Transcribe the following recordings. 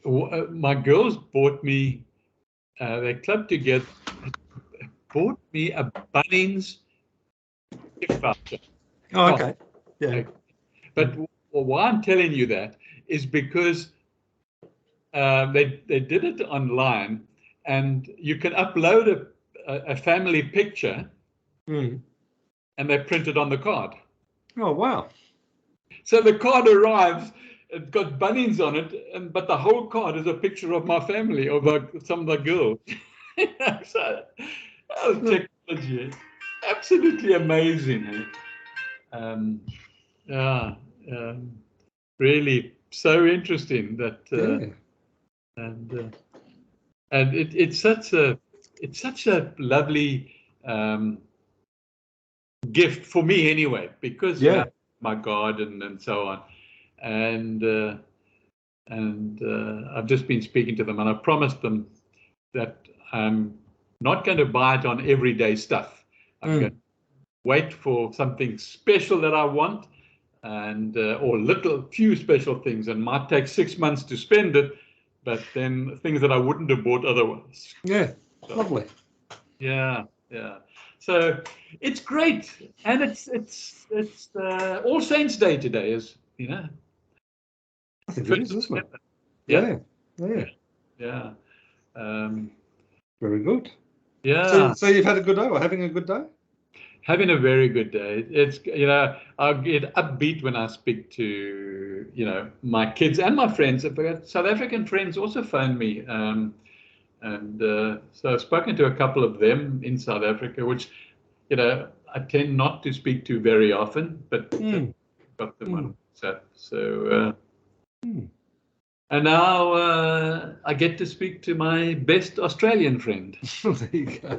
my girls bought me. They clubbed together, bought me a Bunnings gift voucher. Oh, okay. Yeah. Okay. But why I'm telling you that is because they did it online, and you can upload a family picture, and they print it on the card. Oh, wow. So the card arrives, it's got Bunnings on it, but the whole card is a picture of my family, of some of the girls. So technology, absolutely amazing. Yeah, really so interesting that, and it's such a lovely gift for me anyway, because my garden and so on, and I've just been speaking to them, and I promised them that I'm not going to buy it on everyday stuff. I'm going to wait for something special that I want, and or few special things, and might take 6 months to spend it, but then things that I wouldn't have bought otherwise. Yeah, so, lovely. Yeah. So it's great, and it's All Saints Day today, I think it is, isn't it? Yeah. Very good. Yeah. So you've had a good day, or having a good day? Having a very good day. It's I get upbeat when I speak to my kids and my friends. South African friends also phone me, and so I've spoken to a couple of them in South Africa, which I tend not to speak to very often, but got them on WhatsApp. So and now I get to speak to my best Australian friend. There you go.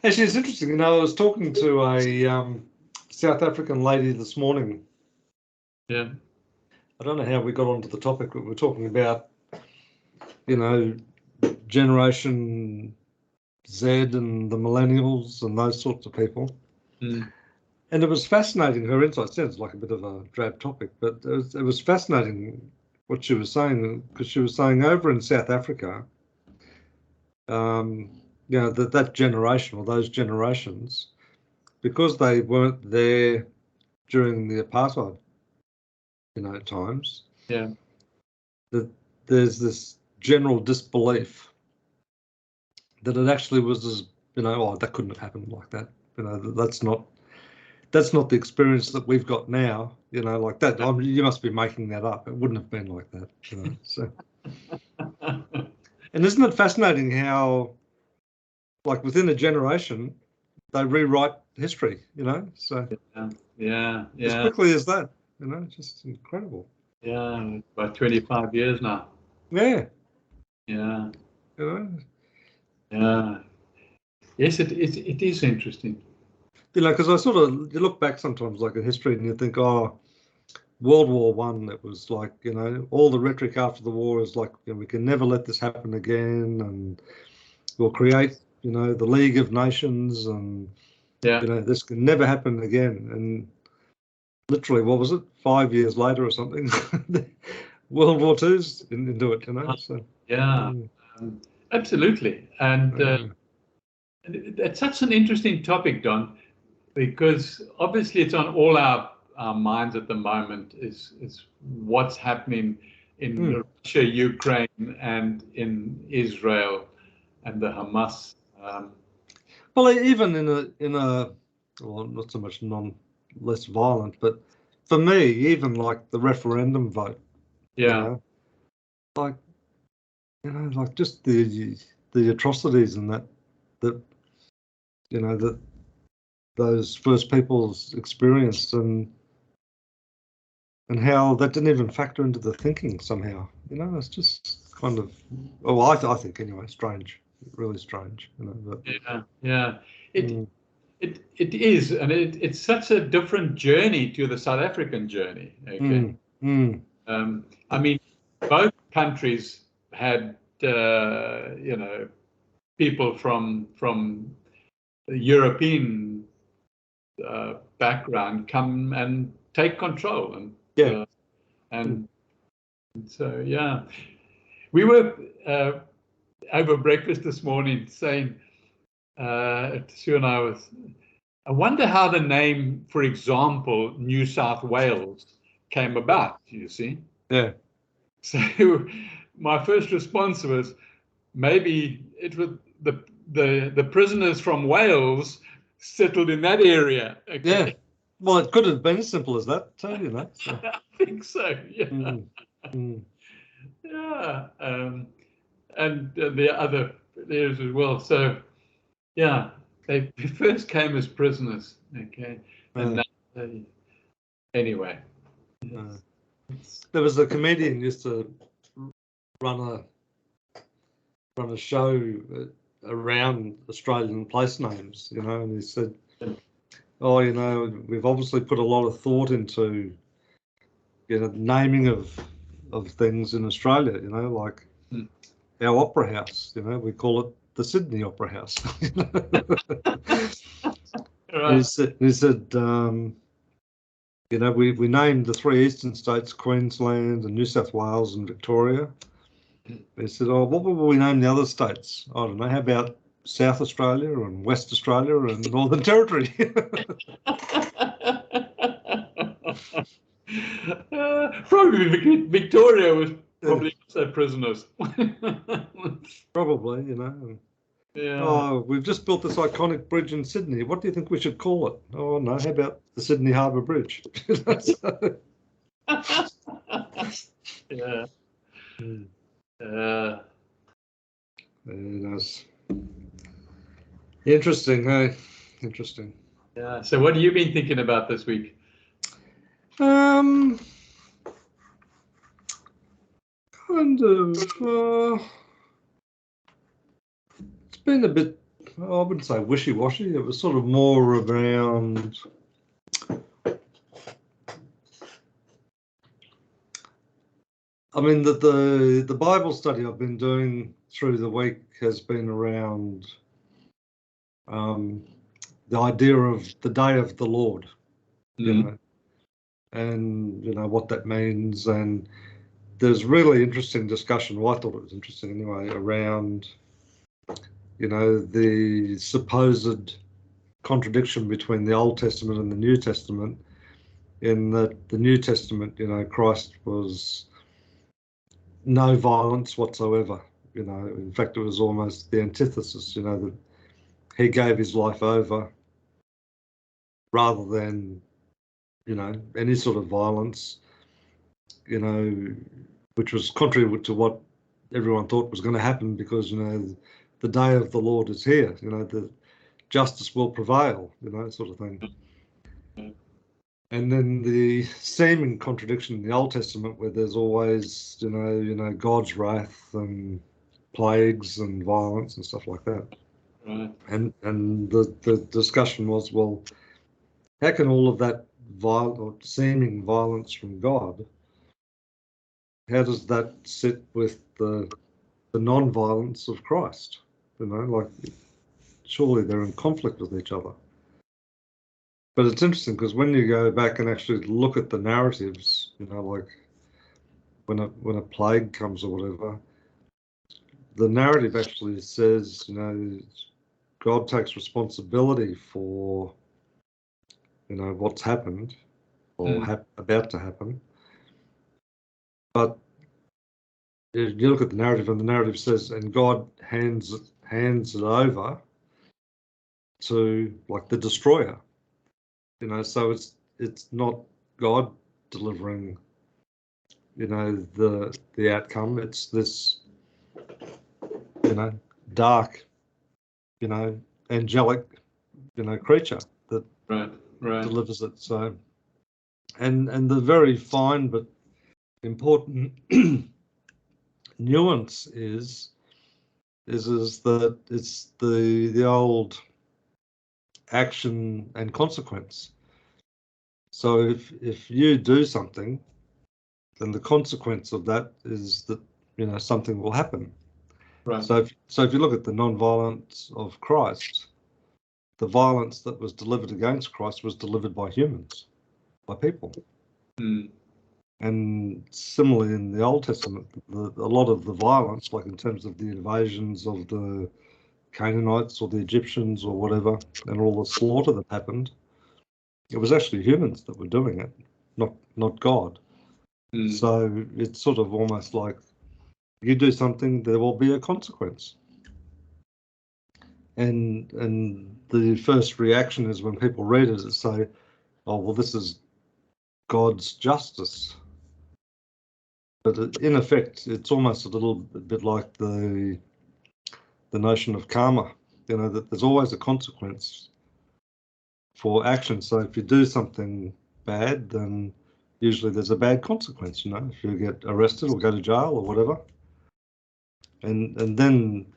Actually, it's interesting. I was talking to a South African lady this morning. Yeah. I don't know how we got onto the topic, but we're talking about, Generation Z and the millennials and those sorts of people. And it was fascinating. Her insight sounds like a bit of a drab topic, but it was fascinating what she was saying, because she was saying over in South Africa, that generation, or those generations, because they weren't there during the apartheid, times. Yeah. That there's this general disbelief that it actually was that couldn't have happened like that. That's not the experience that we've got now. Like that. You must be making that up. It wouldn't have been like that. So. And isn't it fascinating how, like, within a generation, they rewrite history, so yeah, as quickly as that, just incredible. Yeah, about 25 years now. Yeah. Yeah. Yeah. Yes, it is interesting. Because you look back sometimes, like, at history, and you think, oh, World War One, it was like, all the rhetoric after the war is like, we can never let this happen again, and we'll create, the League of Nations, and this can never happen again. And literally, what was it, 5 years later or something, World War II's into it, So yeah, absolutely. And it's such an interesting topic, Don, because obviously it's on all our minds at the moment, is what's happening in Russia, Ukraine, and in Israel, and the Hamas. Well, even in a well, not so much less violent, but for me, even like the referendum vote. Yeah. Like just the atrocities and that those First Peoples experienced, and how that didn't even factor into the thinking somehow. It's just kind of, I think anyway, strange, really strange. But, yeah. It is, and it's such a different journey to the South African journey. Okay. I mean, both countries had people from the European background come and take control, and And so, yeah, we were over breakfast this morning saying, Sue and I wonder how the name, for example, New South Wales came about, you see? Yeah. So my first response was, maybe it was the prisoners from Wales settled in that area. Okay? Yeah. Well, it could have been as simple as that, too, you know. So. I think so, yeah. Yeah. And the other areas as well. So, yeah, they first came as prisoners, okay? And now anyway. There was a comedian used to run a show around Australian place names, you know, and he said, oh, you know, we've obviously put a lot of thought into, you know, naming of things in Australia, you know, like our opera house, you know, we call it the Sydney Opera House. You know? Right. He said, you know, we named the 3 eastern states, Queensland and New South Wales and Victoria. He said, oh, what will we name the other states? I don't know, how about South Australia and West Australia and Northern Territory? Probably Victoria was probably also prisoners. Probably, you know. Yeah. Oh, we've just built this iconic bridge in Sydney. What do you think we should call it? Oh, no, how about the Sydney Harbour Bridge? Yeah. That's interesting, hey? Interesting. Yeah. So what have you been thinking about this week? Kind of. It's been a bit, I wouldn't say wishy-washy. It was sort of more around. I mean, the Bible study I've been doing through the week has been around the idea of the day of the Lord, you know, and you know what that means. And there's really interesting discussion. Well, I thought it was interesting anyway, around, you know, the supposed contradiction between the Old Testament and the New Testament, in that the New Testament, you know, Christ was no violence whatsoever. You know, in fact, it was almost the antithesis, you know, that he gave his life over rather than, you know, any sort of violence, you know, which was contrary to what everyone thought was going to happen, because, you know, the day of the Lord is here, you know, the justice will prevail, you know, sort of thing. And then the seeming contradiction in the Old Testament, where there's always, you know, God's wrath and plagues and violence and stuff like that. Right. And the discussion was, well, how can all of that seeming violence from God, how does that sit with the non-violence of Christ? You know, like, surely they're in conflict with each other. But it's interesting because when you go back and actually look at the narratives, you know, like when a plague comes or whatever, the narrative actually says, you know, God takes responsibility for, you know, what's happened or about to happen. But you look at the narrative, and the narrative says, and God hands it over to, like, the destroyer. You know, so it's not God delivering, you know, the outcome. It's this, you know, dark, you know, angelic, you know, creature that delivers it. So, and the very fine but important nuance is that it's the old action and consequence. So if you do something, then the consequence of that is that, you know, something will happen. Right. So if you look at the non-violence of Christ, the violence that was delivered against Christ was delivered by humans, by people. And similarly in the Old Testament, a lot of the violence, like in terms of the invasions of the Canaanites or the Egyptians or whatever, and all the slaughter that happened, it was actually humans that were doing it, not God. So it's sort of almost like you do something, there will be a consequence. And the first reaction is when people read it, is say, oh, well, this is God's justice. But in effect, it's almost a little bit like the notion of karma, you know, that there's always a consequence for action. So if you do something bad, then usually there's a bad consequence, you know, if you get arrested or go to jail or whatever. And then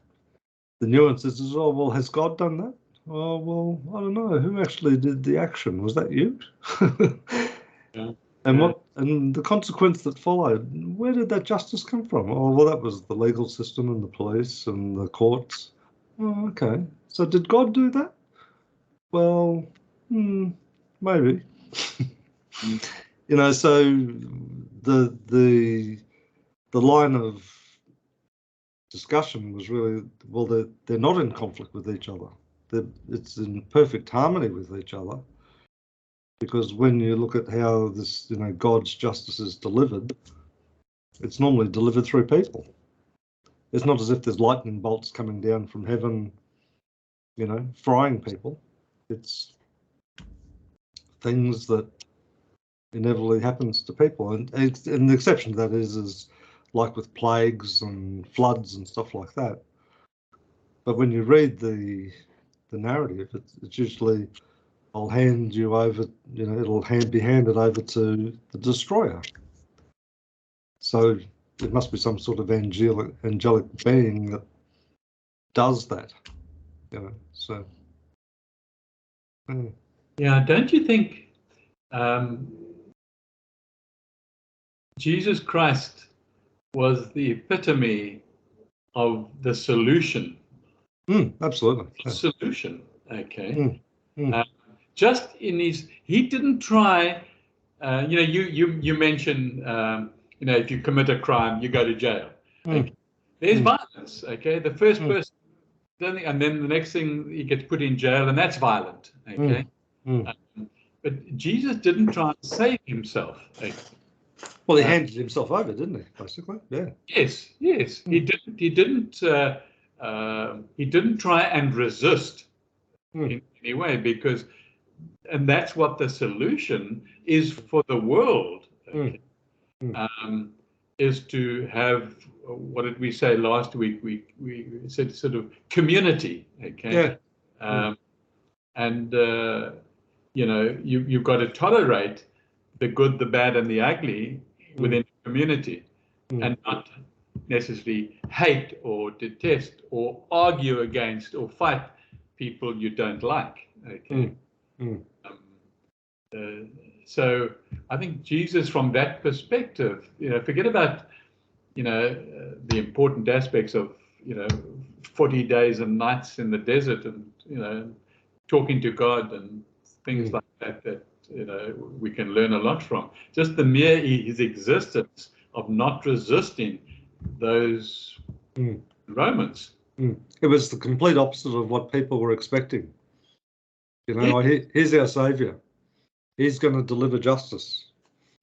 the nuance is, oh, well, has God done that? Oh, well, I don't know. Who actually did the action? Was that you? Yeah. And the consequence that followed, where did that justice come from? Oh, well, that was the legal system and the police and the courts. Oh, okay. So did God do that? Well, maybe. You know, so the line of discussion was really, well, they're not in conflict with each other. It's in perfect harmony with each other. Because when you look at how this, you know, God's justice is delivered, it's normally delivered through people. It's not as if there's lightning bolts coming down from heaven, you know, frying people. It's things that inevitably happens to people. And the exception to that is like with plagues and floods and stuff like that. But when you read the narrative, it's usually, I'll hand you over, you know, it'll be handed over to the destroyer. So it must be some sort of angelic being that does that, you know. So yeah, don't you think Jesus Christ was the epitome of the solution? Absolutely. Yeah. Solution, okay. Just in he didn't try. You know, you mentioned, you know, if you commit a crime, you go to jail. Okay? There's violence. Okay, the first person, and then the next thing he gets put in jail, and that's violent. Okay, but Jesus didn't try and save himself. Okay? Well, he handed himself over, didn't he? Basically, yeah. Yes. He didn't. He didn't try and resist in any way, because, and that's what the solution is for the world. Okay? Is to have, what did we say last week? We said sort of community. Okay. Yeah. And you know, you've got to tolerate the good, the bad, and the ugly within the community, and not necessarily hate or detest or argue against or fight people you don't like. Okay. So I think Jesus, from that perspective, you know, forget about, you know, the important aspects of, you know, 40 days and nights in the desert, and, you know, talking to God and things like that, that, you know, we can learn a lot from. Just the mere his existence of not resisting those Romans. It was the complete opposite of what people were expecting. You know, here's our savior. He's going to deliver justice.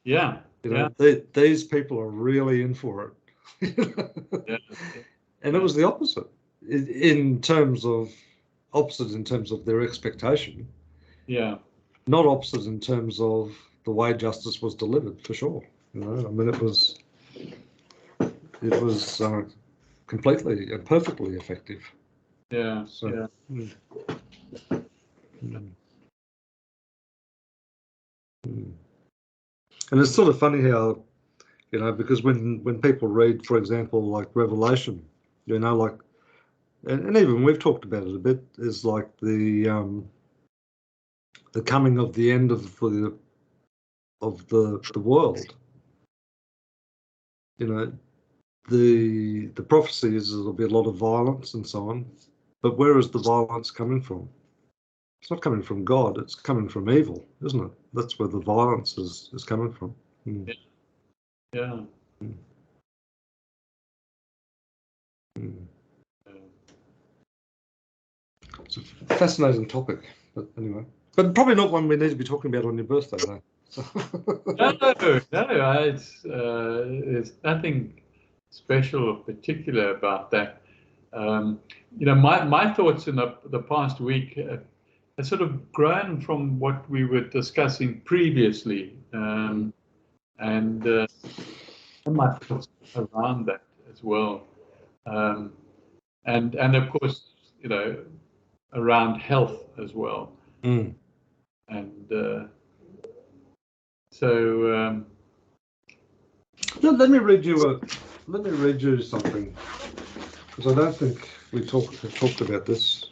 Yeah. You know, these people are really in for it. And it was the opposite in terms of their expectation. Yeah. Not opposite in terms of the way justice was delivered, for sure. You know, I mean, it was completely and perfectly effective. Yeah. So, And it's sort of funny how, you know, because when people read, for example, like Revelation, you know, like, and even we've talked about it a bit, is like the coming of the end of the world. You know, the prophecy is there'll be a lot of violence and so on, but where is the violence coming from? It's not coming from God, it's coming from evil, isn't it? That's where the violence is coming from. Yeah. Yeah. Mm. It's a fascinating topic, but anyway. But probably not one we need to be talking about on your birthday, though. No. There's nothing special or particular about that. My thoughts in the past week have sort of grown from what we were discussing previously, and my thoughts around that as well, and of course, around health as well, Mm. and so. Let me read you something, because I don't think we have talked about this.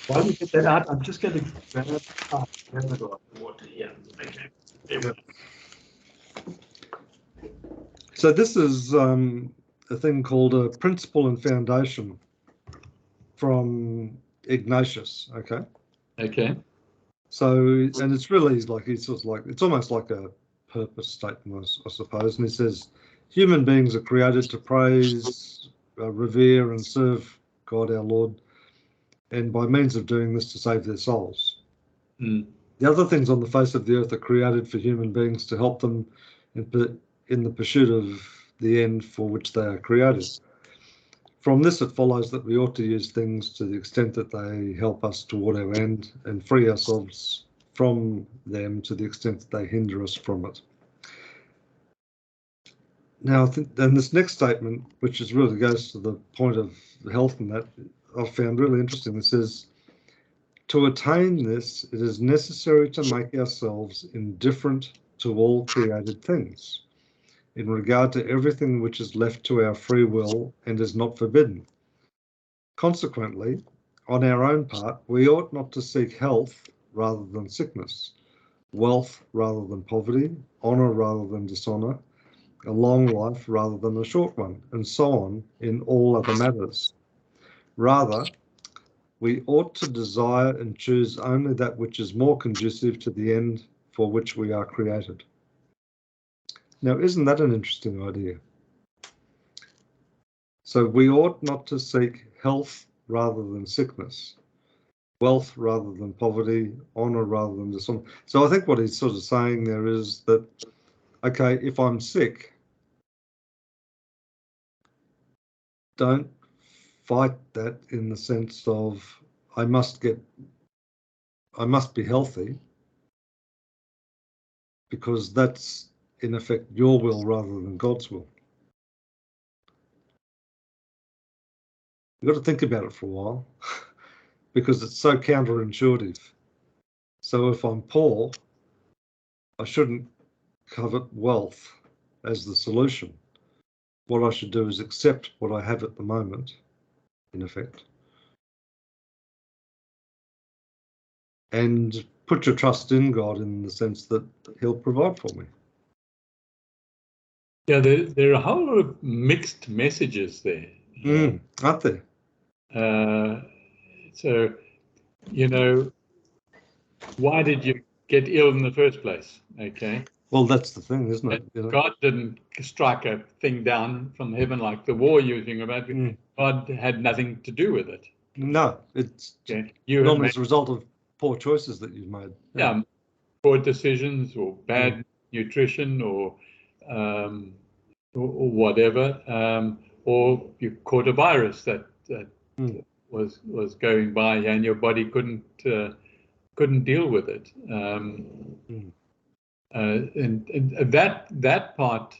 While you get that out, I'm just going to grab a glass of water here. Okay. Yep. So this is a thing called a principle and foundation from Ignatius. Okay. Okay. So, and it's really like it's almost like a purpose statement, I suppose. And he says, human beings are created to praise, revere, and serve God our Lord, and by means of doing this to save their souls. Mm. The other things on the face of the earth are created for human beings to help them in the pursuit of the end for which they are created. From this, it follows that we ought to use things to the extent that they help us toward our end, and free ourselves from them to the extent that they hinder us from it. Now, then this next statement, which really goes to the point of health and that, I found really interesting. It says, to attain this, it is necessary to make ourselves indifferent to all created things, in regard to everything which is left to our free will and is not forbidden. Consequently, on our own part, we ought not to seek health rather than sickness, wealth rather than poverty, honour rather than dishonour, a long life rather than a short one, and so on in all other matters. Rather, we ought to desire and choose only that which is more conducive to the end for which we are created. Now, isn't that an interesting idea? So we ought not to seek health rather than sickness, wealth rather than poverty, honour rather than dishonour. So I think what he's sort of saying there is that, okay, if I'm sick, don't fight that in the sense of I must be healthy, because that's in effect your will rather than God's will. You've got to think about it for a while because it's so counterintuitive. So if I'm poor, I shouldn't covet wealth as the solution. What I should do is accept what I have at the moment, in effect, and put your trust in God in the sense that He'll provide for me. Yeah, there are a whole lot of mixed messages there. Aren't there? So, why did you get ill in the first place? Okay. Well, that's the thing, isn't it? God didn't strike a thing down from heaven like the war you're thinking about. God had nothing to do with it. No, it's normally as a result of poor choices that you've made. Yeah, poor decisions or bad nutrition or whatever, or you caught a virus that was going by and your body couldn't deal with it. And that part,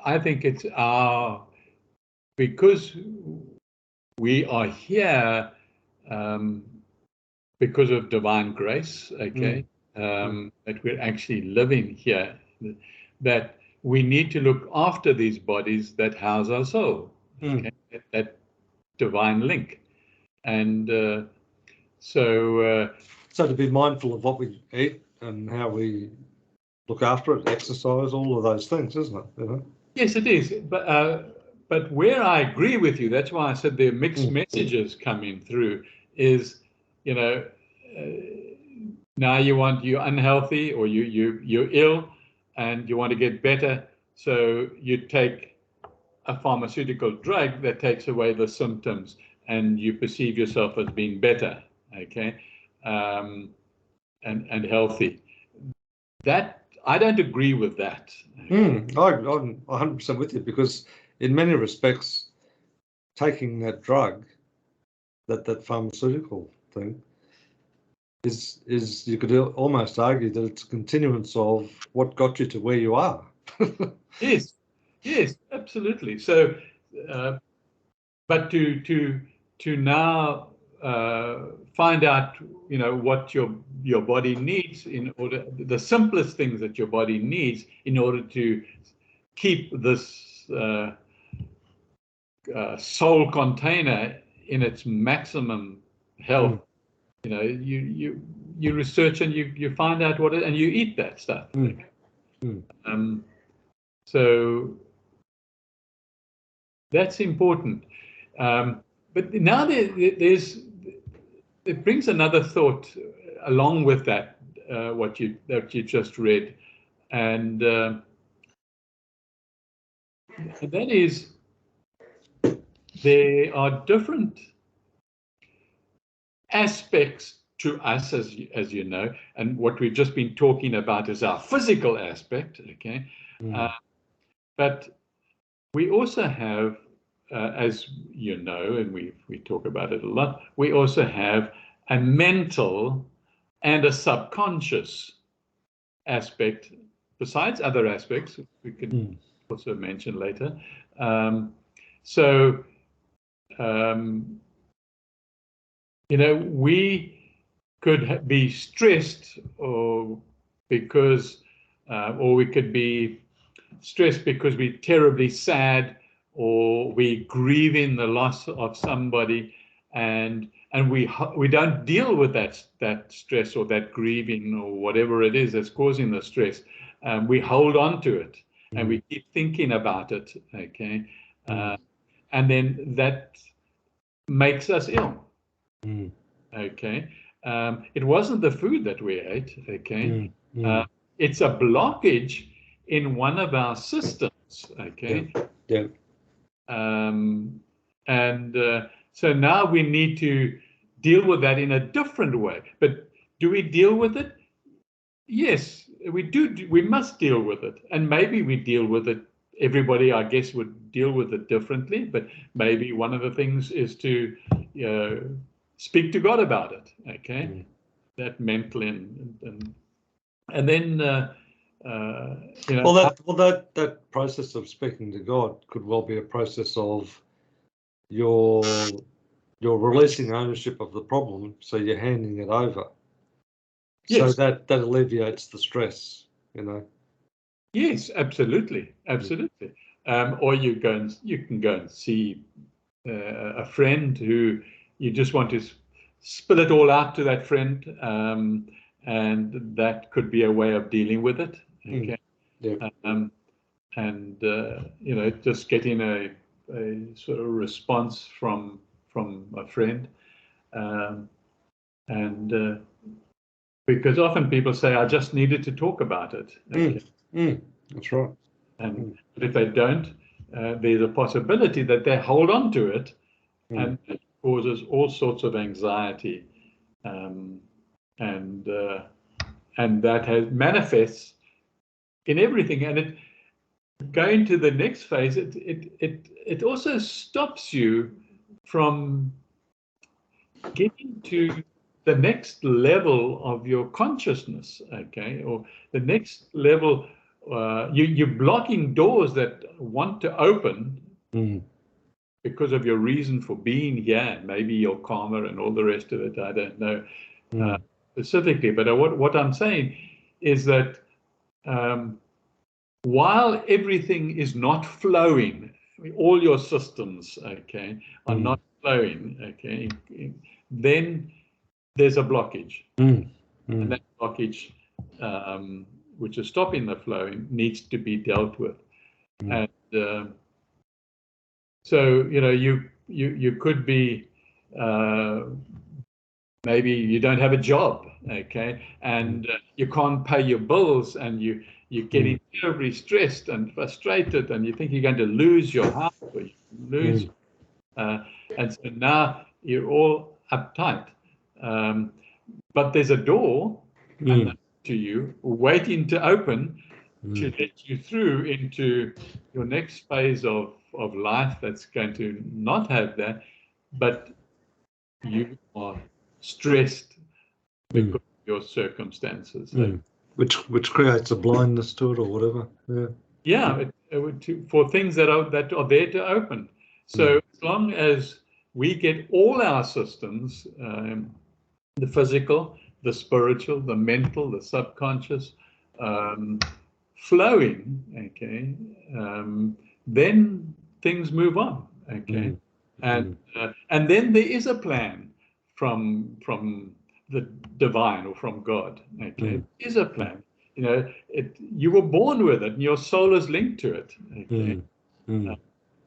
I think it's because we are here because of divine grace, okay, that we're actually living here, that we need to look after these bodies that house our soul, okay? That divine link. And so to be mindful of what we eat and how we look after it, exercise, all of those things, isn't it? Yes, it is. But where I agree with you, that's why I said there are mixed messages coming through, is, Now you're unhealthy, or you're ill and you want to get better, so you take a pharmaceutical drug that takes away the symptoms, and you perceive yourself as being better, okay, and healthy. That I don't agree with that. I'm 100% with you, because in many respects, taking that drug, that pharmaceutical thing, is you could almost argue that it's a continuance of what got you to where you are. Yes, yes, absolutely. So, but to now find out, what your body needs, in order, the simplest things that your body needs in order to keep this soul container in its maximum health. You research and you find out what it, and you eat that stuff. So that's important. But now it brings another thought along with that, that you just read, and that is, there are different aspects to us, as you know, and what we've just been talking about is our physical aspect, okay? But we also have, as you know, and we talk about it a lot, we also have a mental and a subconscious aspect, besides other aspects we can also mention later. We could be stressed, or we could be stressed because we're terribly sad, or we're grieving the loss of somebody, and we don't deal with that stress or that grieving or whatever it is that's causing the stress. We hold on to it, and we keep thinking about it, okay? And then that makes us ill. Okay. It wasn't the food that we ate, okay? It's a blockage in one of our systems, okay? So now we need to deal with that in a different way. But do we deal with it? Yes, we do. We must deal with it. And maybe we deal with it. Everybody, I guess, would deal with it differently. But maybe one of the things is to speak to God about it, okay? That mentally, and then Well, that process of speaking to God could well be a process of you're releasing ownership of the problem, so you're handing it over. Yes. So that alleviates the stress, Yes, absolutely. Or you can go and see a friend who you just want to spill it all out to that friend, and that could be a way of dealing with it. Okay. Just getting a sort of response from a friend, because often people say, I just needed to talk about it. Okay? That's right. But if they don't, there's a possibility that they hold on to it, and it causes all sorts of anxiety, and that manifests in everything. And going to the next phase, it also stops you from getting to the next level of your consciousness, okay, or the next level. You're blocking doors that want to open because of your reason for being here, maybe your karma and all the rest of it. I don't know specifically, but what I'm saying is that while everything is not flowing, all your systems, okay, are not flowing, okay, then there's a blockage. And that blockage, which is stopping the flowing, needs to be dealt with. And so, you could be maybe you don't have a job, okay, and you can't pay your bills, and you're getting terribly stressed and frustrated, and you think you're going to lose your house, or you lose, and so now you're all uptight. But there's a door to you waiting to open to let you through into your next phase of life that's going to not have that, but you are stressed because of your circumstances. Which creates a blindness to it or whatever. Yeah, for things that are there to open. So as long as we get all our systems, the physical, the spiritual, the mental, the subconscious, flowing, okay, then things move on, okay, and then there is a plan from the divine or from God, okay, there is a plan. You know, you were born with it, and your soul is linked to it, okay,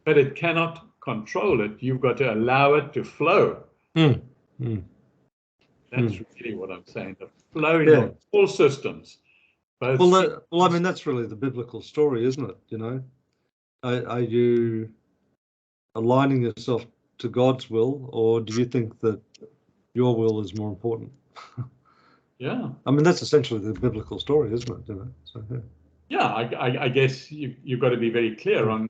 but it cannot control it. You've got to allow it to flow. That's really what I'm saying. The flowing of all systems. Well, I mean, that's really the biblical story, isn't it? You know, are you aligning yourself to God's will, or do you think that your will is more important? Yeah. I mean, that's essentially the biblical story, isn't it? You know? So, yeah, I guess you've got to be very clear on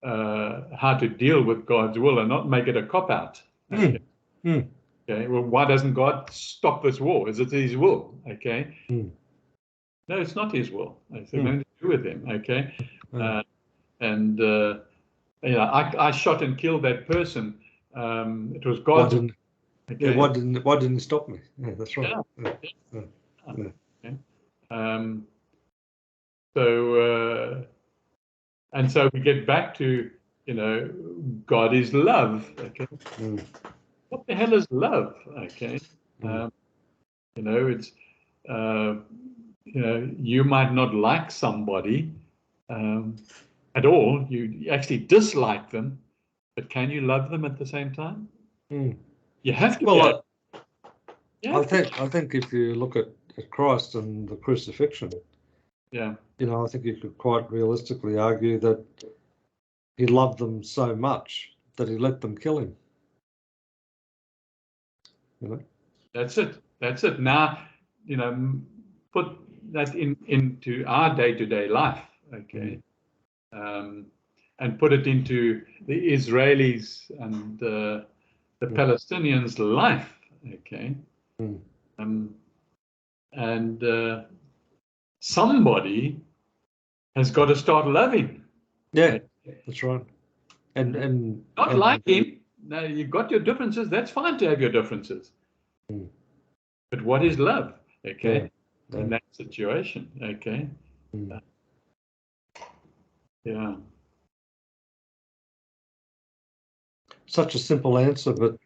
how to deal with God's will and not make it a cop-out. Okay. Okay. Well, why doesn't God stop this war? Is it His will? Okay. No, it's not His will. It's nothing to do with Him. Okay. And you know, I shot and killed that person. It was God's. Okay. Why didn't He stop me? Yeah, that's right. Okay. So and so we get back to, you know, God is love. Okay. What the hell is love? Okay. You know, it's you know, you might not like somebody at all. You actually dislike them, but can you love them at the same time? You have to. Well, I think if you look at Christ and the crucifixion, you know, I think you could quite realistically argue that He loved them so much that He let them kill Him. You know, that's it. That's it. Now, you know, put that into our day-to-day life, okay, and put it into the Israelis and the Palestinians' life, okay, and somebody has got to start loving. Yeah, that's right. And not liking. Now, you've got your differences. That's fine to have your differences. But what is love? Okay, in that situation. Okay. Yeah. Such a simple answer, but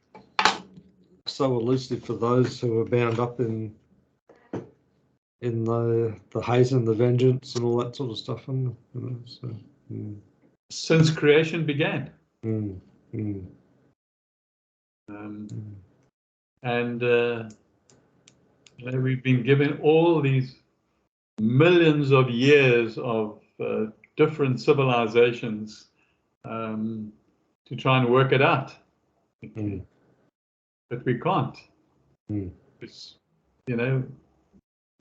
so elusive for those who are bound up in the hate and the vengeance and all that sort of stuff. And you know, so, since creation began. And you know, we've been given all these millions of years of different civilizations to try and work it out. Okay. But we can't. Because, you know,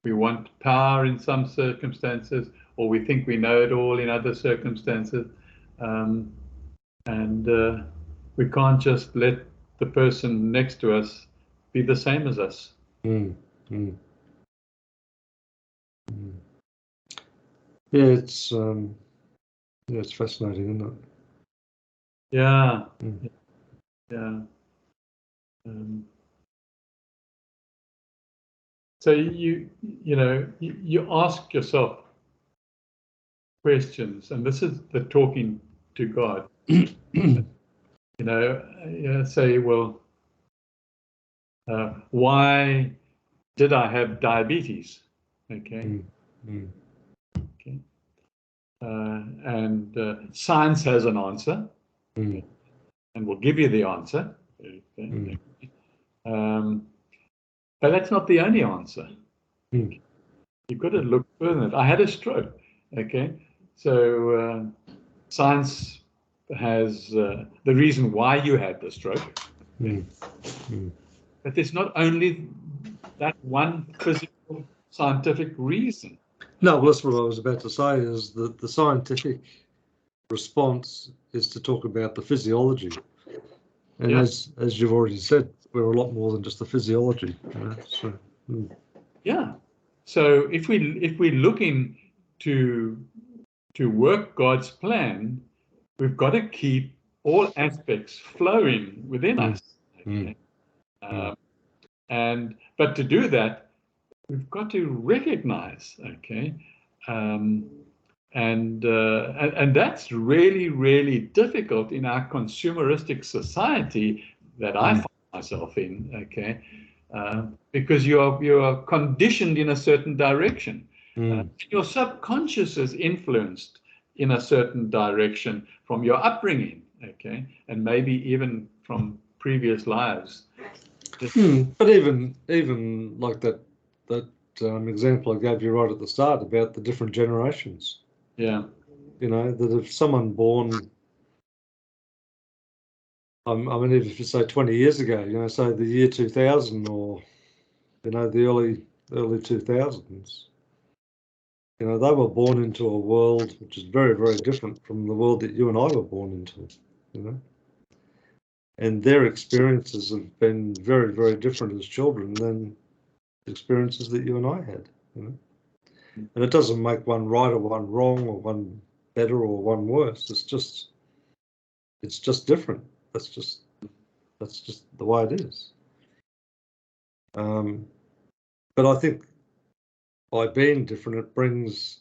we want power in some circumstances, or we think we know it all in other circumstances. And we can't just let the person next to us be the same as us. Yeah, it's fascinating, isn't it? Yeah. Yeah. So you know, you ask yourself questions, and this is the talking to God. You know, say, well, why did I have diabetes? Okay. Okay. And science has an answer, and will give you the answer. Okay. But that's not the only answer. Mm. You've got to look further. I had a stroke. Okay, so science has the reason why you had the stroke. Mm. Mm. But there's not only that one physical scientific reason. No, well, that's what I was about to say, is that the scientific response is to talk about the physiology. And Yeah. as you've already said, we're a lot more than just the physiology. So, yeah. So if we're looking to work God's plan, we've got to keep all aspects flowing within us. Okay? But to do that, we've got to recognize, okay, and that's really, really difficult in our consumeristic society that I find myself in, okay, because you are conditioned in a certain direction. Your subconscious is influenced in a certain direction from your upbringing, okay, and maybe even from previous lives. But even like that example I gave you right at the start about the different generations. Yeah. You know, that if someone born, I mean, if you say 20 years ago, you know, say the year 2000 or, you know, the early 2000s, you know, they were born into a world which is very, very different from the world that you and I were born into, you know. And their experiences have been very, very different as children than experiences that you and I had, you know. And it doesn't make one right or one wrong or one better or one worse. It's just different. That's just the way it is. But I think by being different, it brings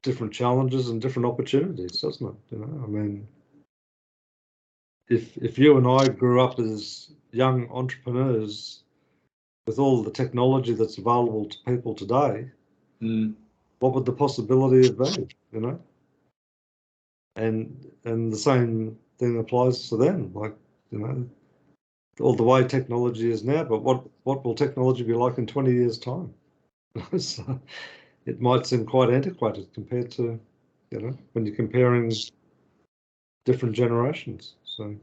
different challenges and different opportunities, doesn't it? You know, I mean, if you and I grew up as young entrepreneurs with all the technology that's available to people today, what would the possibility have been, you know? And the same thing applies to them, like, you know, all the way technology is now, but what will technology be like in 20 years' time? So it might seem quite antiquated compared to, you know, when you're comparing different generations. So,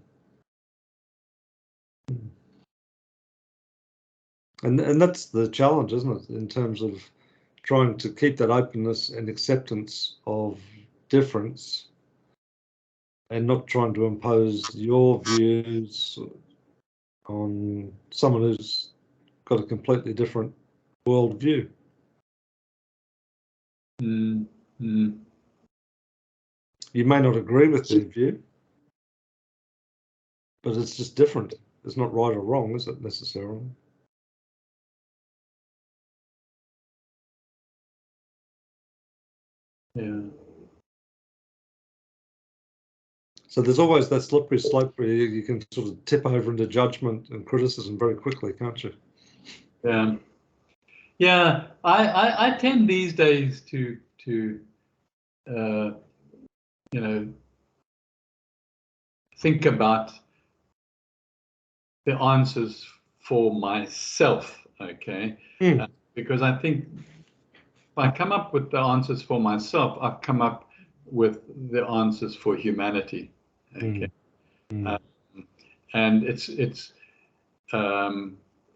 and that's the challenge, isn't it, in terms of trying to keep that openness and acceptance of difference and not trying to impose your views on someone who's got a completely different worldview. You may not agree with their view, but it's just different. It's not right or wrong, is it, necessarily? Yeah. So there's always that slippery slope where you can sort of tip over into judgment and criticism very quickly, can't you? Yeah. Yeah. I tend these days to you know, think about the answers for myself, okay? Because I think if I come up with the answers for myself, I've come up with the answers for humanity, okay? And it's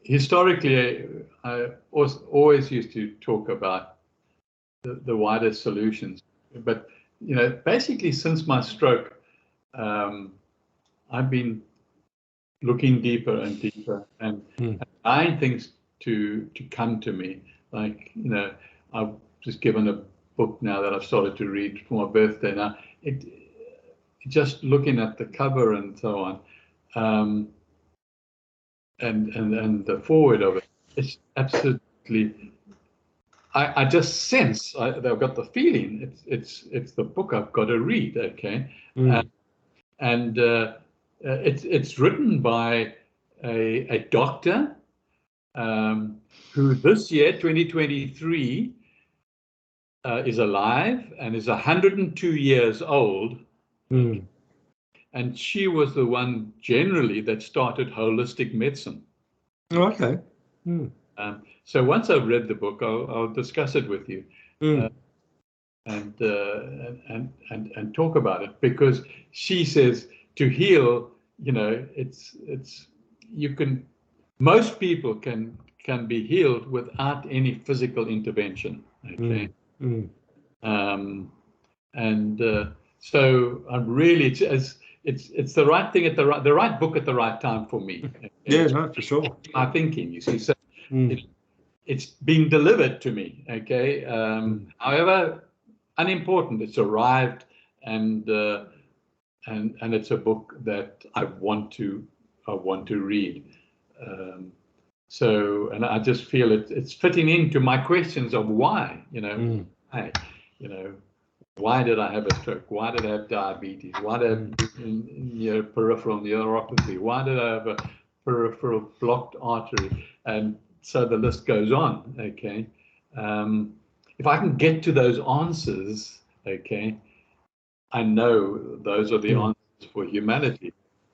historically, I always used to talk about the wider solutions, but you know, basically since my stroke, I've been looking deeper and deeper and allowing things to come to me. Like, you know, I've just given a book now that I've started to read for my birthday. Now, just looking at the cover and so on, and the forward of it, it's absolutely. I just sense I've got the feeling it's the book I've got to read. Okay, and it's written by a doctor who this year, 2023, is alive and is 102 years old. And she was the one generally that started holistic medicine. Okay. So once I've read the book, I'll discuss it with you. And talk about it, because she says to heal, most people can be healed without any physical intervention. Okay. So I'm really, it's the right thing at the right book at the right time for me. Okay? Yeah, no, for sure. My thinking, you see, so it's being delivered to me. Okay. However unimportant, it's arrived, and it's a book that I want to read. And I just feel it's fitting into my questions of why, why did I have a stroke? Why did I have diabetes? Why did I have peripheral neuropathy? Why did I have a peripheral blocked artery? And so the list goes on. Okay. If I can get to those answers, okay, I know those are the answers for humanity.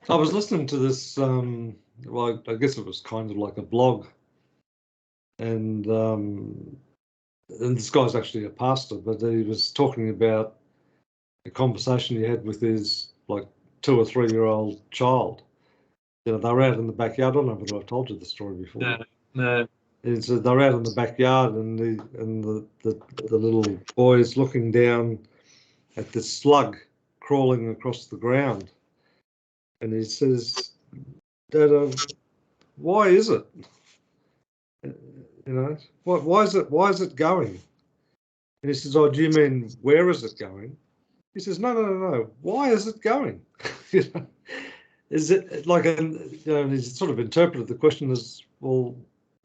I was listening to this, well, I guess it was kind of like a blog, and this guy's actually a pastor, but he was talking about a conversation he had with his like 2 or 3 year old child. They were out in the backyard. I don't know whether I've told you the story before. No. And so they're out in the backyard, and the little boy is looking down at this slug crawling across the ground, and he says, "Dad, why is it? Why is it going?" And he says, "Oh, do you mean where is it going?" He says, "No. Why is it going?" Is it like, he's sort of interpreted the question as, well,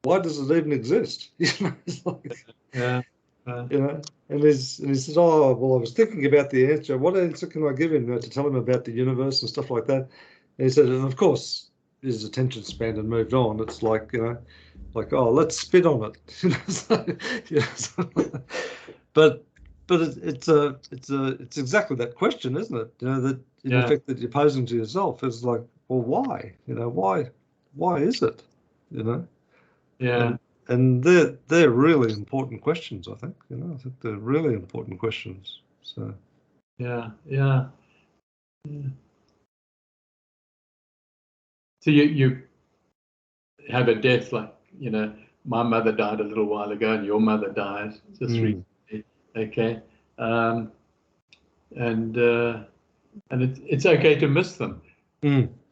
why does it even exist? It's like, yeah. And he says, "Oh, well, I was thinking about the answer. What answer can I give him to tell him about the universe and stuff like that?" And he said, and of course, his attention span had moved on. It's like, like, oh, let's spit on it. But it's exactly that question, isn't it? That in effect that you're posing to yourself is like, well, why? Why is it? Yeah. And they're really important questions, I think. I think they're really important questions. So. Yeah. So you have a death like, my mother died a little while ago, and your mother died just recently. Okay. And it's okay to miss them,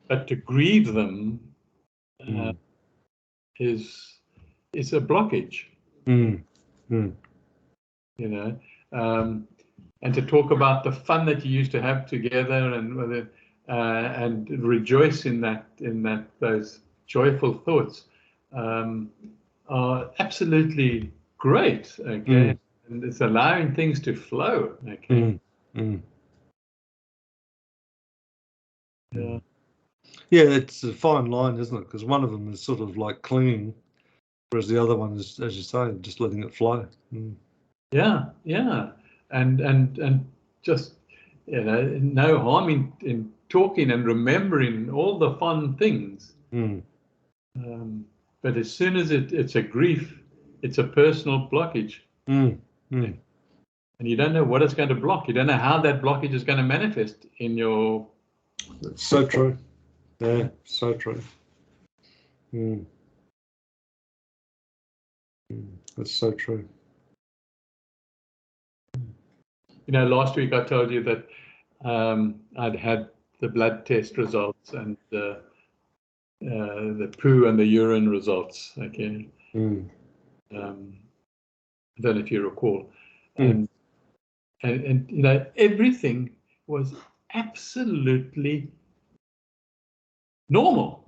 but to grieve them is a blockage. And to talk about the fun that you used to have together, and rejoice in those joyful thoughts are absolutely great. Okay. And it's allowing things to flow. Okay. Yeah, it's a fine line, isn't it? Because one of them is sort of like clinging, whereas the other one is, as you say, just letting it flow. Yeah, and just no harm in talking and remembering all the fun things. But as soon as it's a grief, it's a personal blockage. And you don't know what it's going to block. You don't know how that blockage is going to manifest in your. It's so true. Yeah, so true. That's so true. Last week I told you that I'd had the blood test results and the poo and the urine results. Okay. I don't know if you recall. And everything was absolutely normal.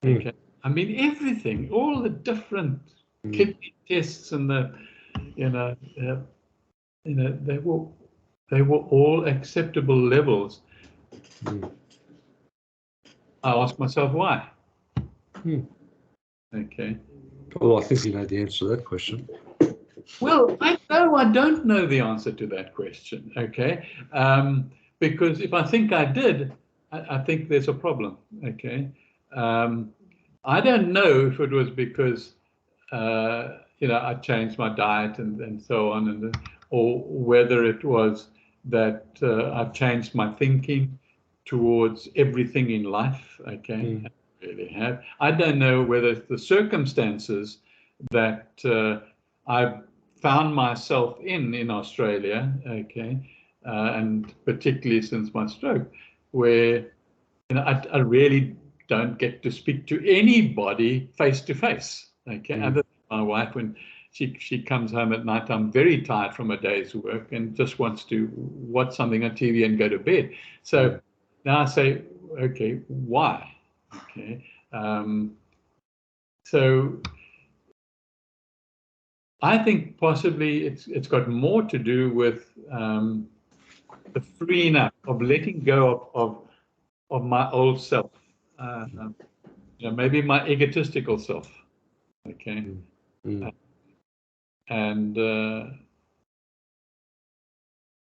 Okay. I mean, everything, all the different kidney tests and they were all acceptable levels. I asked myself why. Okay. Well, I think you know the answer to that question. Well, I know I don't know the answer to that question. Okay. Because if I think I did, I think there's a problem. Okay. I don't know if it was because I changed my diet and so on, or whether it was that I've changed my thinking towards everything in life. Okay, I really have. I don't know whether it's the circumstances that I've found myself in Australia. Okay, and particularly since my stroke, where I really don't get to speak to anybody face to face. Okay, other than my wife when she comes home at night, I'm very tired from a day's work and just wants to watch something on TV and go to bed. So now I say, okay, why? Okay, so I think possibly it's got more to do with the freeing up of letting go of my old self. Maybe my egotistical self. Okay. And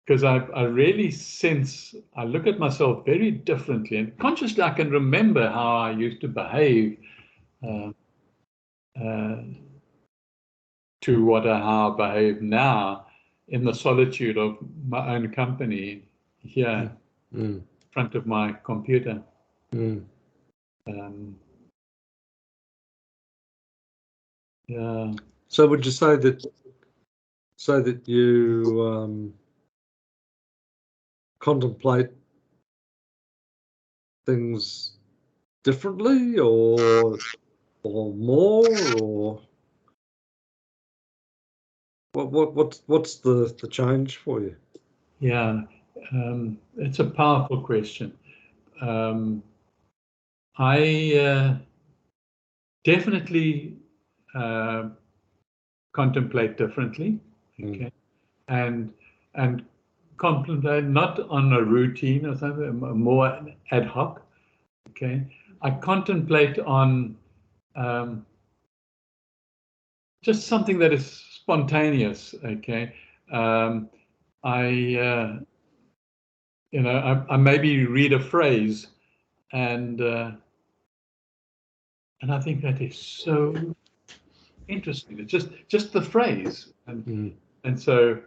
because I really sense, I look at myself very differently, and consciously I can remember how I used to behave to how I behave now in the solitude of my own company here in front of my computer. Yeah. So would you say that you contemplate things differently or more, or what's the change for you? Yeah, it's a powerful question. I definitely contemplate differently, okay, and contemplate not on a routine or something, more ad hoc, okay. I contemplate on just something that is spontaneous, okay. I maybe read a phrase and I think that is so interesting. It's just the phrase, and so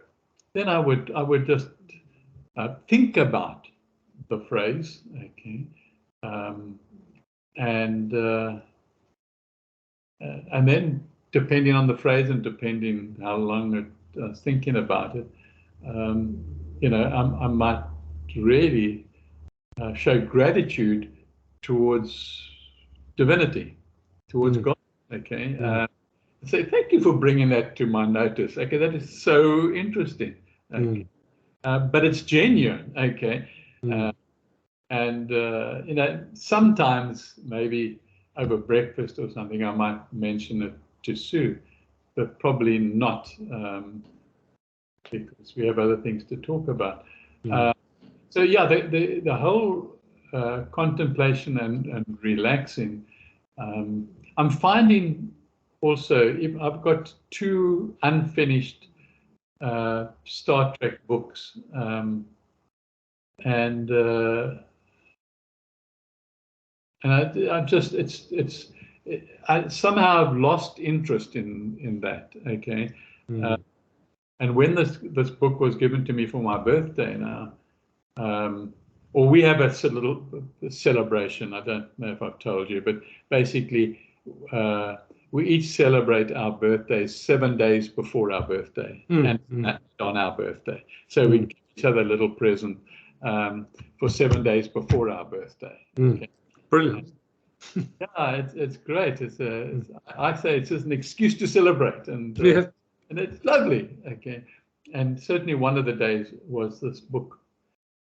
then I would just think about the phrase, okay, and then depending on the phrase and depending how long I was thinking about it, I might really show gratitude towards divinity, towards God. Okay. So thank you for bringing that to my notice. Okay, that is so interesting. Okay. But it's genuine. Okay. And sometimes maybe over breakfast or something, I might mention it to Sue, but probably not, because we have other things to talk about. So yeah, the whole contemplation and relaxing. I'm finding also, if I've got 2 unfinished Star Trek books, and I just I somehow have lost interest in that. Okay, and when this book was given to me for my birthday now, or we have a little celebration. I don't know if I've told you, but basically we each celebrate our birthdays 7 days before our birthday and on our birthday. So we give each other a little present for 7 days before our birthday. Okay. Brilliant. Yeah, it's great. I say it's just an excuse to celebrate, and it's lovely. Okay, and certainly one of the days was this book,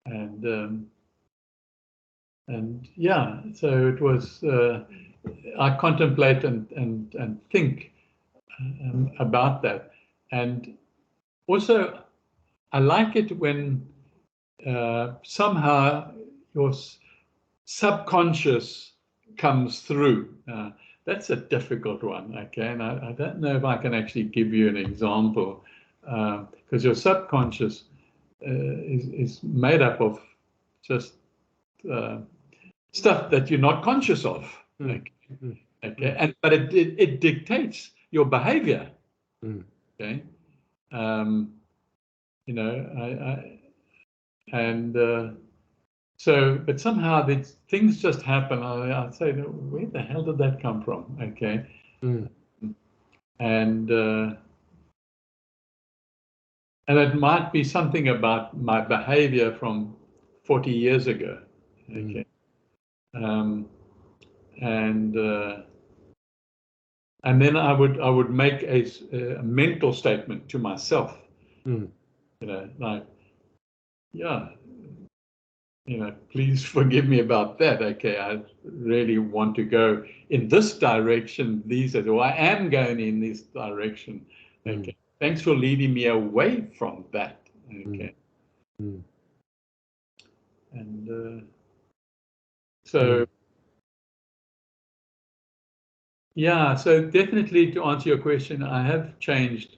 and yeah, so it was. I contemplate and think about that, and also I like it when somehow your subconscious comes through. That's a difficult one, okay? And I don't know if I can actually give you an example, because your subconscious is made up of just stuff that you're not conscious of. Okay? Okay, but it dictates your behavior. Okay, you know, so, but somehow things just happen. I say, where the hell did that come from? Okay, and it might be something about my behavior from 40 years ago. Okay, and then I would make a mental statement to myself. You know, like, yeah, you know, please forgive me about that. Okay, I really want to go in this direction. Or I am going in this direction. Okay, thanks for leading me away from that. Okay, and so yeah, so definitely to answer your question, I have changed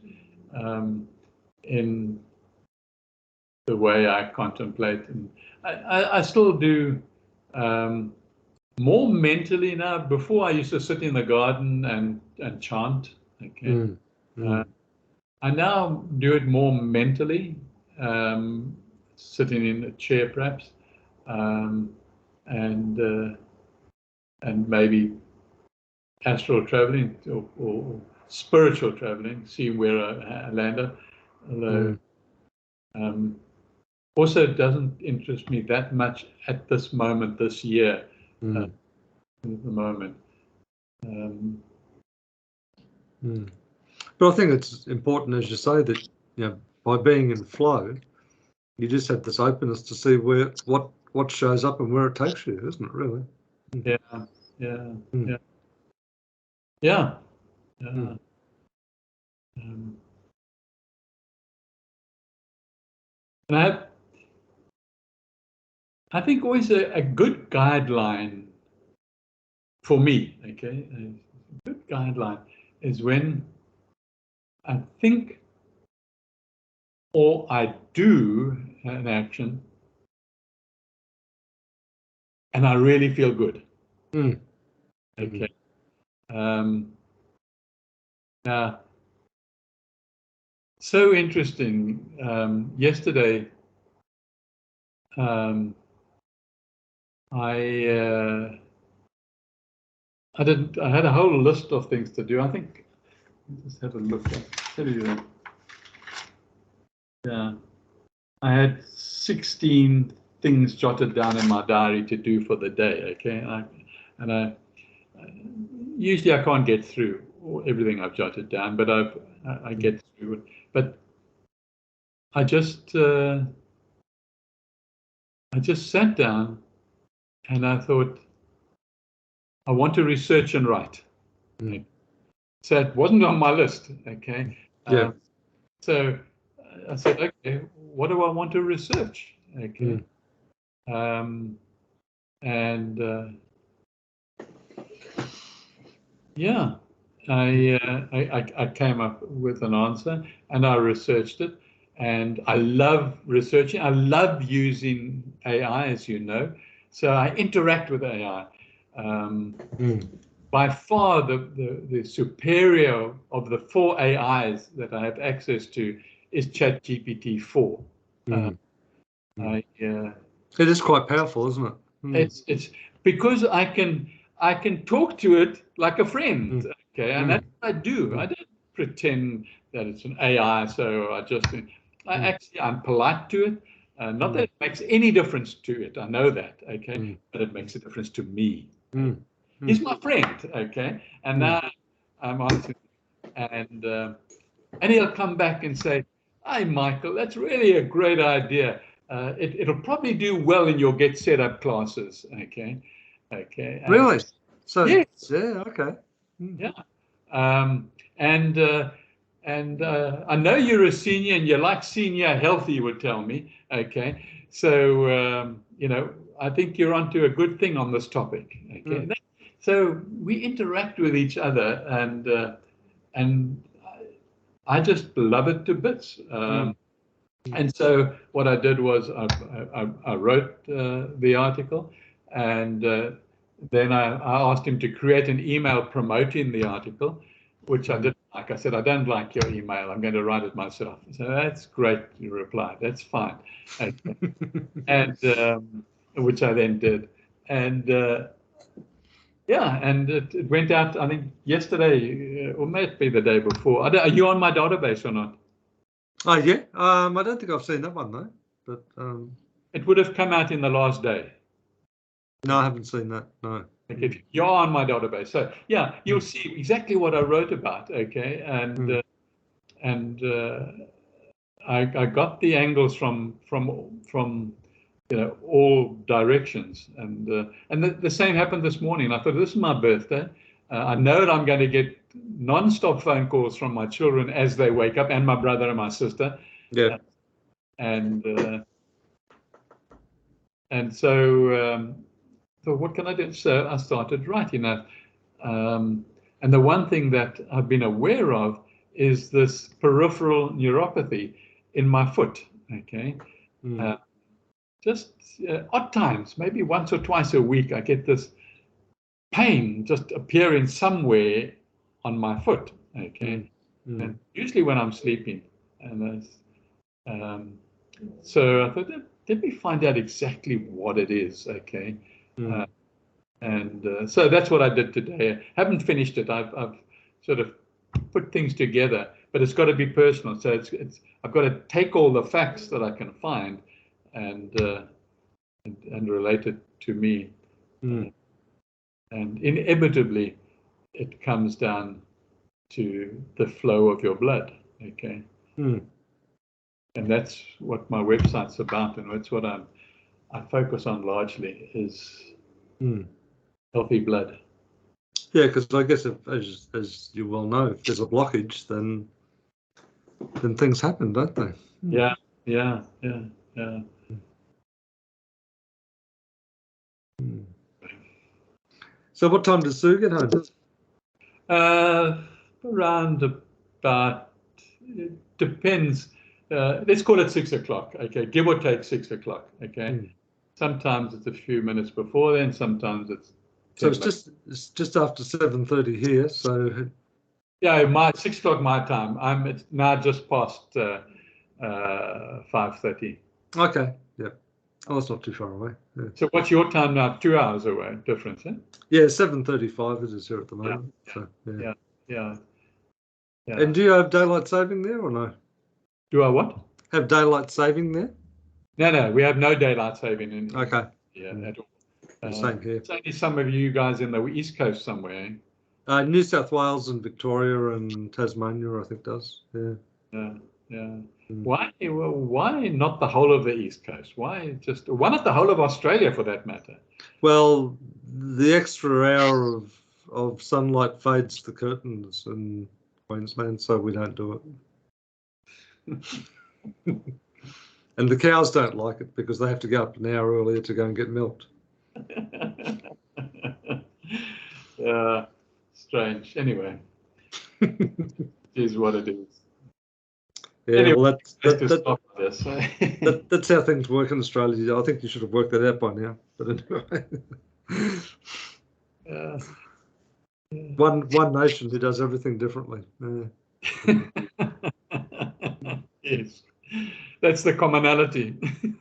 in the way I contemplate, and I still do more mentally now. Before, I used to sit in the garden and chant. Okay, I now do it more mentally, sitting in a chair perhaps, and maybe astral traveling or spiritual traveling, see where I land. Although also it doesn't interest me that much at this moment, this year, at the moment. But I think it's important, as you say, that by being in flow, you just have this openness to see what shows up and where it takes you, isn't it? Really? Yeah. And I think always a good guideline for me, okay, a good guideline is when I think or I do an action and I really feel good. Okay. Now, so interesting. Yesterday, I had a whole list of things to do. I think just have a look. I'll tell you that. Yeah, I had 16 things jotted down in my diary to do for the day. Okay, and I usually I can't get through everything I've jotted down, but I get through it. But I just sat down and I thought, I want to research and write. So it wasn't on my list. Okay. So I said, okay, what do I want to research? Okay. Yeah, I came up with an answer and I researched it, and I love researching. I love using AI, as you know, so I interact with AI. By far, the superior of the 4 AIs that I have access to is ChatGPT 4. It is quite powerful, isn't it? It's because I can talk to it like a friend. Okay, and that's what I do. I don't pretend that it's an AI, so I'm polite to it. Not that it makes any difference to it. I know that. Okay, but it makes a difference to me. He's my friend. Okay, and now I'm on to, and he'll come back and say, "Hi, Michael, that's really a great idea. It'll probably do well in your Get Set Up classes." Okay. Really? So yes. Yeah. Okay. Yeah. And I know you're a senior and you like senior health, you would tell me. Okay. So I think you're onto a good thing on this topic. Okay. So we interact with each other, and I just love it to bits. And so what I did was I wrote the article, and then I asked him to create an email promoting the article, which I didn't like. I said, I don't like your email. I'm going to write it myself. So that's great, you replied. That's fine. Okay. And which I then did. And yeah, and it went out, I think, yesterday, or maybe the day before. Are you on my database or not? Oh, yeah. I don't think I've seen that one, though. But it would have come out in the last day. No, I haven't seen that. No. Okay, if you're on my database, so yeah, you'll see exactly what I wrote about. Okay, and I got the angles from all directions, and the same happened this morning. I thought, this is my birthday. I know that I'm going to get non-stop phone calls from my children as they wake up, and my brother and my sister. Yeah. And so. So what can I do? So I started writing that. And the one thing that I've been aware of is this peripheral neuropathy in my foot. Okay. Just odd times, maybe once or twice a week, I get this pain just appearing somewhere on my foot. Okay. And usually when I'm sleeping. And so I thought, let me find out exactly what it is. Okay. So that's what I did today. I haven't finished it. I've sort of put things together, but it's got to be personal. So I've got to take all the facts that I can find and relate it to me. And inevitably, it comes down to the flow of your blood. Okay. And that's what my website's about, and that's what I focus on largely is healthy blood. Yeah, because I guess as you well know, if there's a blockage, then things happen, don't they? Yeah. So what time does Sue get home? Around about, it depends. Let's call it 6 o'clock. Okay, give or take 6 o'clock. Okay. Sometimes it's a few minutes before then. Sometimes it's. So it's just after 7:30 here. So. Yeah, 6 o'clock my time. It's now just past 5:30. Okay. Yeah. Oh, that's not too far away. Yeah. So what's your time now? 2 hours away difference, eh? Yeah, 7:35 it is here at the moment. Yeah. And do you have daylight saving there or no? Do I what? Have daylight saving there? No, we have no daylight saving in. Okay. Yeah, at all. Same here. It's only some of you guys in the East Coast somewhere. New South Wales and Victoria and Tasmania, I think, does. Yeah. Why not the whole of the East Coast? Why not the whole of Australia, for that matter? Well, the extra hour of sunlight fades the curtains in Queensland, so we don't do it. And the cows don't like it because they have to go up an hour earlier to go and get milked. Strange. Anyway, it is what it is. Yeah, anyway, well, that's that's how things work in Australia. I think you should have worked that out by now. But anyway, one nation who does everything differently. Yes, that's the commonality.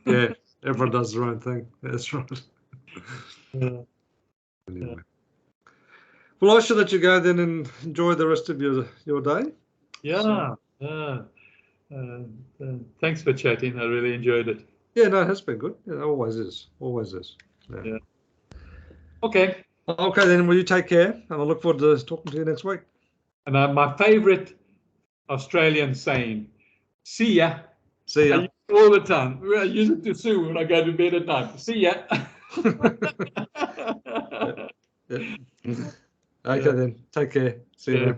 Yeah, everyone does their own thing. That's right. Anyway. Well, I should let you go then and enjoy the rest of your day. Yeah. Thanks for chatting. I really enjoyed it. Yeah, no, it has been good. It always is. Always is. Yeah. Okay. Okay, then. Will you take care? And I look forward to talking to you next week. And my favourite Australian saying, "See ya." See ya. I use it all the time. I use it to Sue when I go to bed at night. See ya. Okay, then. Take care. See you.